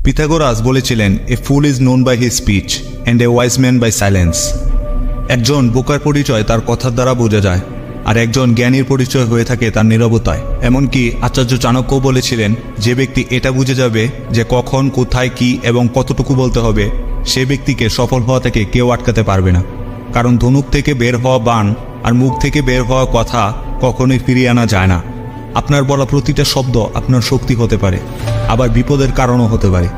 Pythagoras বলেছিলেন, a fool is known by his speech and a wise man by silence. একজন বোকার পরিচয় তার কথার দ্বারা বোঝা যায়, আর একজন জ্ঞানীর পরিচয় হয়ে থাকে তার নীরবতায়। এমনকি আচার্য চাণক্য বলেছিলেন, যে ব্যক্তি এটা বুঝে যাবে যে কখন, কোথায়, কি এবং কতটুকু বলতে হবে, সে ব্যক্তিকে সফল হওয়া থেকে কেউ আটকাতে পারবে না। কারণ ধনুক থেকে বের হওয়া বাণ আর মুখ থেকে বের হওয়া কথা কখনোই ফিরিয়ে আনা যায় না। আপনার বলা প্রতিটা শব্দ আপনার শক্তি হতে পারে, আবার বিপদের কারণও হতে পারে।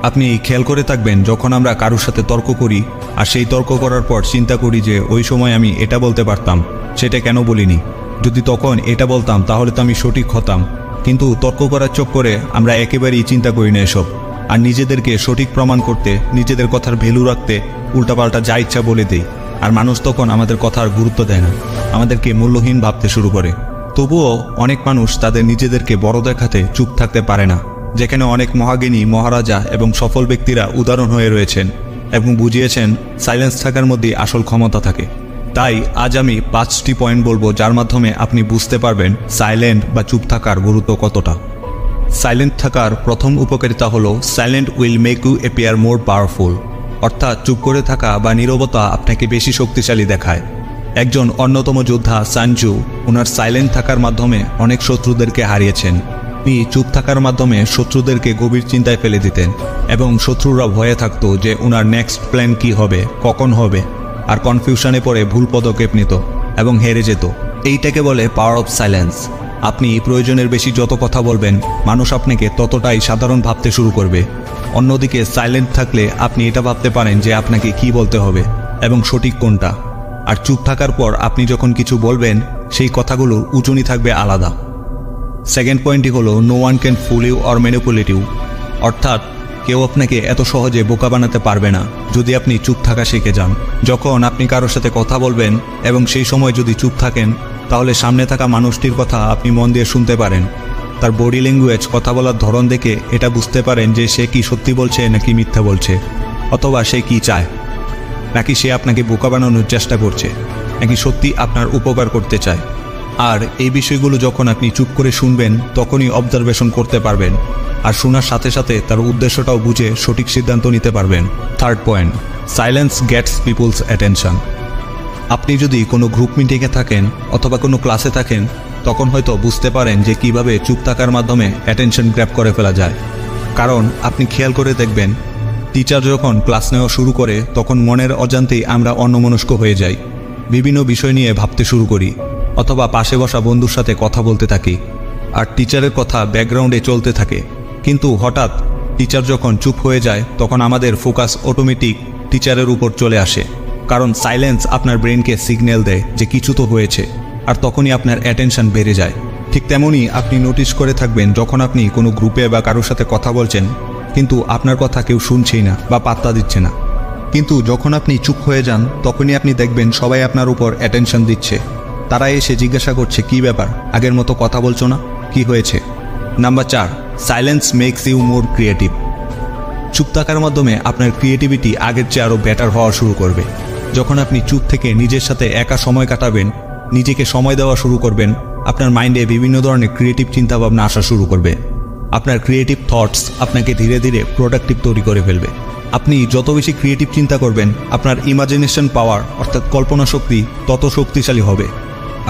আপনি খেয়াল করে থাকবেন, যখন আমরা কারোর সাথে তর্ক করি আর সেই তর্ক করার পর চিন্তা করি যে ওই সময় আমি এটা বলতে পারতাম, সেটা কেন বলিনি, যদি তখন এটা বলতাম তাহলে তো আমি সঠিক হতাম। কিন্তু তর্ক করার চক্করে আমরা একেবারেই চিন্তা করি না এসব, আর নিজেদেরকে সঠিক প্রমাণ করতে, নিজেদের কথার ভ্যালু রাখতে উল্টাপাল্টা যা ইচ্ছা বলে দেই। আর মানুষ তখন আমাদের কথার গুরুত্ব দেয় না, আমাদেরকে মূল্যহীন ভাবতে শুরু করে। তবুও অনেক মানুষ তাদের নিজেদেরকে বড় দেখাতে চুপ থাকতে পারে না, যেখানে অনেক মহাজ্ঞানী, মহারাজা এবং সফল ব্যক্তিরা উদাহরণ হয়ে রয়েছেন এবং বুঝিয়েছেন সাইলেন্স থাকার মধ্যে আসল ক্ষমতা থাকে। তাই আজ আমি 5টি পয়েন্ট বলবো, যার মাধ্যমে আপনি বুঝতে পারবেন সাইলেন্ট বা চুপ থাকার গুরুত্ব কতটা। সাইলেন্ট থাকার প্রথম উপকারিতা হলো, silent will make you appear more powerful. অর্থাৎ চুপ করে থাকা বা নীরবতা আপনাকে বেশি শক্তিশালী দেখায়। একজন অন্যতম যোদ্ধা সানজু ওনার সাইলেন্ট থাকার মাধ্যমে অনেক শত্রুদেরকে হারিয়েছেন। তিনি চুপ থাকার মাধ্যমে শত্রুদেরকে গভীর চিন্তায় ফেলে দিতেন এবং শত্রুরা ভয়ে থাকত যে ওনার নেক্সট প্ল্যান কি হবে, কখন হবে, আর কনফিউশনে পড়ে ভুল পদক্ষেপ নিত এবং হেরে যেত। এইটাকে বলে পাওয়ার অফ সাইলেন্স। আপনি প্রয়োজনের বেশি যত কথা বলবেন, মানুষ আপনাকে ততটাই সাধারণ ভাবতে শুরু করবে। অন্যদিকে সাইলেন্ট থাকলে আপনি এটা ভাবতে পারেন যে আপনাকে কি বলতে হবে এবং সঠিক কোনটা। আর চুপ থাকার পর আপনি যখন কিছু বলবেন, সেই কথাগুলোর উঁচুনি থাকবে আলাদা। সেকেন্ড পয়েন্টটি হলো, no one can fool you or manipulate you. অর্থাৎ কেউ আপনাকে এত সহজে বোকা বানাতে পারবে না যদি আপনি চুপ থাকা শিখে যান। যখন আপনি কারোর সাথে কথা বলবেন এবং সেই সময় যদি চুপ থাকেন, তাহলে সামনে থাকা মানুষটির কথা আপনি মন দিয়ে শুনতে পারেন। তার বডি ল্যাঙ্গুয়েজ, কথা বলার ধরন দেখে এটা বুঝতে পারেন যে সে কি সত্যি বলছে নাকি মিথ্যা বলছে, অথবা সে কি চায়, নাকি সে আপনাকে বোকা বানানোর চেষ্টা করছে, নাকি সত্যি আপনার উপকার করতে চায়। আর এই বিষয়গুলো যখন আপনি চুপ করে শুনবেন, তখনই অবজারভেশন করতে পারবেন, আর শোনার সাথে সাথে তার উদ্দেশ্যটাও বুঝে সঠিক সিদ্ধান্ত নিতে পারবেন। Third point, silence gets people's attention. আপনি যদি কোনো গ্রুপ মিটিংয়ে থাকেন অথবা কোনো ক্লাসে থাকেন, তখন হয়তো বুঝতে পারেন যে কিভাবে চুপ থাকার মাধ্যমে অ্যাটেনশন গ্র্যাব করে ফেলা যায়। কারণ আপনি খেয়াল করে দেখবেন, টিচার যখন ক্লাস নেওয়া শুরু করে, তখন মনের অজান্তেই আমরা অন্যমনস্ক হয়ে যাই, বিভিন্ন বিষয় নিয়ে ভাবতে শুরু করি, অথবা পাশে বসা বন্ধুর সাথে কথা বলতে থাকি, আর টিচারের কথা ব্যাকগ্রাউন্ডে চলতে থাকে। কিন্তু হঠাৎ টিচার যখন চুপ হয়ে যায়, তখন আমাদের ফোকাস অটোমেটিক টিচারের উপর চলে আসে। কারণ সাইলেন্স আপনার ব্রেনকে সিগন্যাল দেয় যে কিছু তো হয়েছে, আর তখনই আপনার অ্যাটেনশন বেড়ে যায়। ঠিক তেমনই আপনি নোটিস করে থাকবেন, যখন আপনি কোনো গ্রুপে বা কারোর সাথে কথা বলছেন, কিন্তু আপনার কথা কেউ শুনছেই না বা পাত্তা দিচ্ছে না। কিন্তু যখন আপনি চুপ হয়ে যান, তখনই আপনি দেখবেন সবাই আপনার উপর অ্যাটেনশন দিচ্ছে। তারা এসে জিজ্ঞাসা করছে, কি ব্যাপার, আগের মতো কথা বলছো না, কি হয়েছে? Number 4, silence makes you more creative. চুপ থাকার মাধ্যমে আপনার ক্রিয়েটিভিটি আগের চেয়ে আরও বেটার হওয়া শুরু করবে। যখন আপনি চুপ থেকে নিজের সাথে একা সময় কাটাবেন, নিজেকে সময় দেওয়া শুরু করবেন, আপনার মাইন্ডে বিভিন্ন ধরনের ক্রিয়েটিভ চিন্তাভাবনা আসা শুরু করবে। আপনার ক্রিয়েটিভ থটস আপনাকে ধীরে ধীরে প্রোডাক্টিভ তৈরি করে ফেলবে। আপনি যত বেশি ক্রিয়েটিভ চিন্তা করবেন, আপনার ইমাজিনেশন পাওয়ার অর্থাৎ কল্পনা শক্তি তত শক্তিশালী হবে।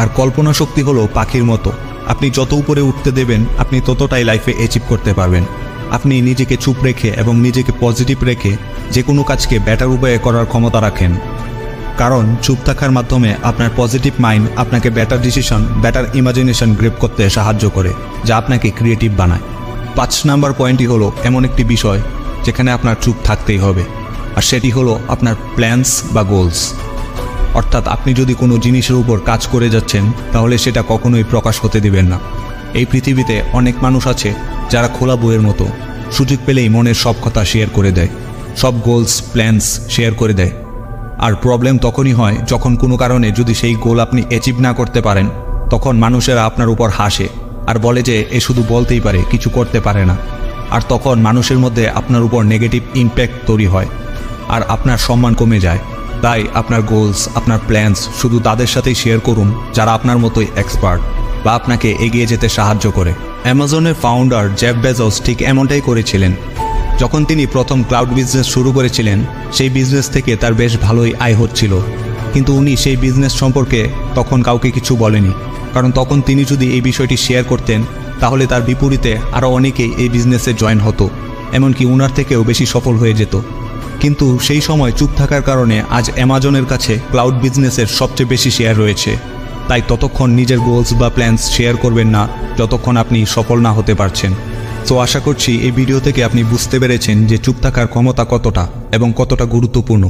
আর কল্পনা শক্তি হলো পাখির মতো, আপনি যত উপরে উঠতে দেবেন, আপনি ততটাই লাইফে অ্যাচিভ করতে পারবেন। আপনি নিজেকে চুপ রেখে এবং নিজেকে পজিটিভ রেখে যে কোনো কাজকে বেটার উপায়ে করার ক্ষমতা রাখেন। কারণ চুপ থাকার মাধ্যমে আপনার পজিটিভ মাইন্ড আপনাকে better decision, better imagination grape করতে সাহায্য করে, যা আপনাকে ক্রিয়েটিভ বানায়। 5 নাম্বার পয়েন্টই হলো এমন একটি বিষয় যেখানে আপনার চুপ থাকতেই হবে, আর সেটি হলো আপনার প্ল্যানস বা গোলস। অর্থাৎ আপনি যদি কোনো জিনিসের উপর কাজ করে যাচ্ছেন, তাহলে সেটা কখনোই প্রকাশ হতে দিবেন না। এই পৃথিবীতে অনেক মানুষ আছে যারা খোলা বইয়ের মতো, সুযোগ পেলেই মনের সব কথা শেয়ার করে দেয়, সব গোলস, প্ল্যানস শেয়ার করে দেয়। আর প্রবলেম তখনই হয় যখন কোনো কারণে যদি সেই গোল আপনি অ্যাচিভ না করতে পারেন, তখন মানুষেরা আপনার উপর হাসে আর বলে যে এ শুধু বলতেই পারে, কিছু করতে পারে না। আর তখন মানুষের মধ্যে আপনার উপর নেগেটিভ ইম্প্যাক্ট তৈরি হয় আর আপনার সম্মান কমে যায়। তাই আপনার গোলস, আপনার প্ল্যানস শুধু তাদের সাথেই শেয়ার করুন যারা আপনার মতোই এক্সপার্ট বা আপনাকে এগিয়ে যেতে সাহায্য করে। অ্যামাজনের ফাউন্ডার জেফ বেজোস ঠিক এমনটাই করেছিলেন। যখন তিনি প্রথম ক্লাউড বিজনেস শুরু করেছিলেন সেই বিজনেস থেকে তার বেশ ভালোই আয় হচ্ছিল, কিন্তু উনি সেই বিজনেস সম্পর্কে তখন কাউকে কিছু বলেনি, কারণ তখন তিনি যদি এই বিষয়টি শেয়ার করতেন তাহলে তার বিপরীতে আরও অনেকেই এই বিজনেসে জয়েন হতো, এমনকি উনার থেকেও বেশি সফল হয়ে যেত। কিন্তু সেই সময় চুপ থাকার কারণে আজ অ্যামাজনের কাছে ক্লাউড বিজনেসের সবচেয়ে বেশি শেয়ার রয়েছে। তাই ততক্ষণ নিজের গোলস বা প্ল্যানস শেয়ার করবেন না যতক্ষণ আপনি সফল না হতে পারছেন। তো আশা করছি এই ভিডিও থেকে আপনি বুঝতে পেরেছেন যে চুপ থাকার ক্ষমতা কতটা এবং কতটা গুরুত্বপূর্ণ।